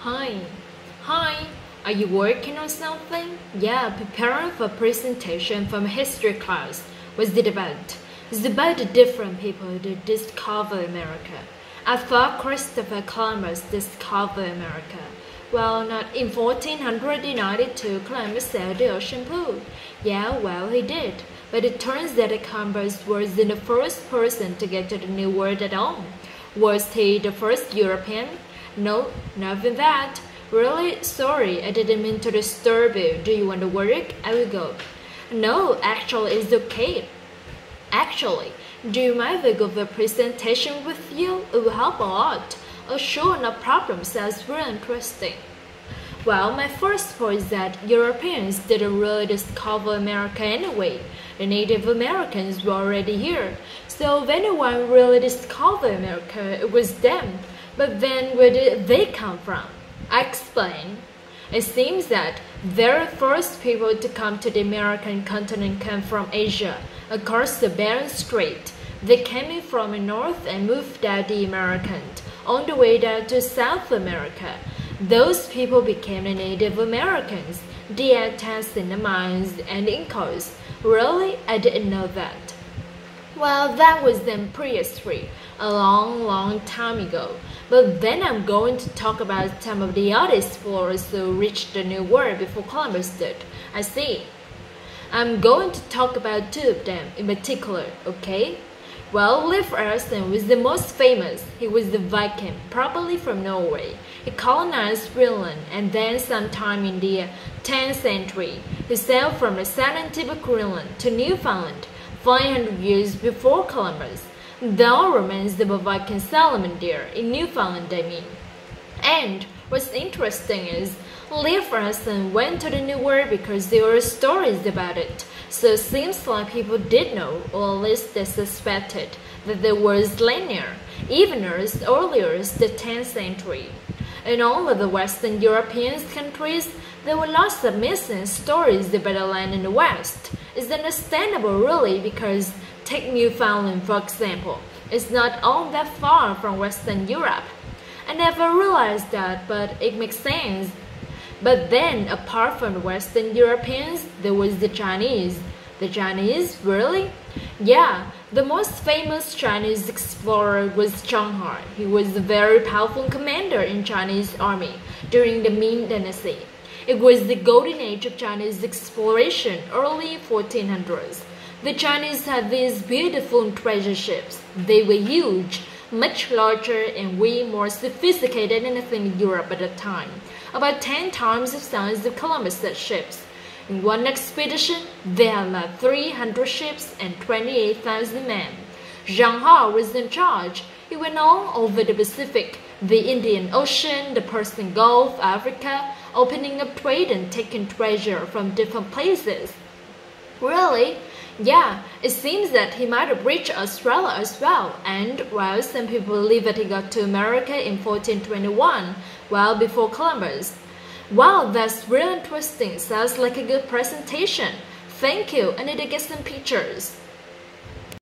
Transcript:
Hi. Hi. Are you working on something? Yeah, preparing for a presentation from a history class. What's it about? It's about the different people who discovered America. I thought Christopher Columbus discovered America. Well, not in 1492, Columbus sailed the ocean pool. Yeah, well, he did. But it turns out that Columbus wasn't the first person to get to the New World at all. Was he the first European? No, not even that. Really? Sorry, I didn't mean to disturb you. Do you want to work? I will go. No, actually, it's okay. Actually, do you mind if I go for a presentation with you? It will help a lot. Oh, sure, no problem. Sounds really interesting. Well, my first point is that Europeans didn't really discover America anyway. The Native Americans were already here. So if anyone really discovered America, it was them. But then where did they come from? I explain. It seems that the very first people to come to the American continent came from Asia, across the Bering Strait. They came in from the north and moved out the Americans, on the way down to South America. Those people became the Native Americans, the Aztecs and the Mayans and the Incas. Really? I didn't know that. Well, that was then prehistory, a long time ago. But then I'm going to talk about some of the other explorers who reached the New World before Columbus did. I see. I'm going to talk about two of them in particular, okay? Well, Leif Erikson was the most famous. He was the Viking, probably from Norway. He colonized Greenland and then sometime in the 10th century, he sailed from the southern tip of Greenland to Newfoundland 500 years before Columbus. There are remains of a Viking settlement there, in Newfoundland I mean. And what's interesting is, Leif Erikson went to the New World because there were stories about it. So it seems like people did know, or at least they suspected, that there was land there, even as early as the 10th century. In all of the Western European countries, there were lots of missing stories about the land in the West. It's understandable really because take Newfoundland for example. It's not all that far from Western Europe. I never realized that, but it makes sense. But then, apart from the Western Europeans, there was the Chinese. The Chinese? Really? Yeah, the most famous Chinese explorer was Zhang He. He was a very powerful commander in Chinese army during the Ming Dynasty. It was the golden age of Chinese exploration, early 1400s. The Chinese had these beautiful treasure ships. They were huge, much larger and way more sophisticated than anything in Europe at the time. About 10 times the size of Columbus's ships. In one expedition, they had like 300 ships and 28,000 men. Zhang He was in charge. He went all over the Pacific, the Indian Ocean, the Persian Gulf, Africa, opening up trade and taking treasure from different places. Really? Yeah, it seems that he might have reached Australia as well, and while some people believe that he got to America in 1421, well before Columbus. Wow, that's really interesting. Sounds like a good presentation. Thank you. I need to get some pictures.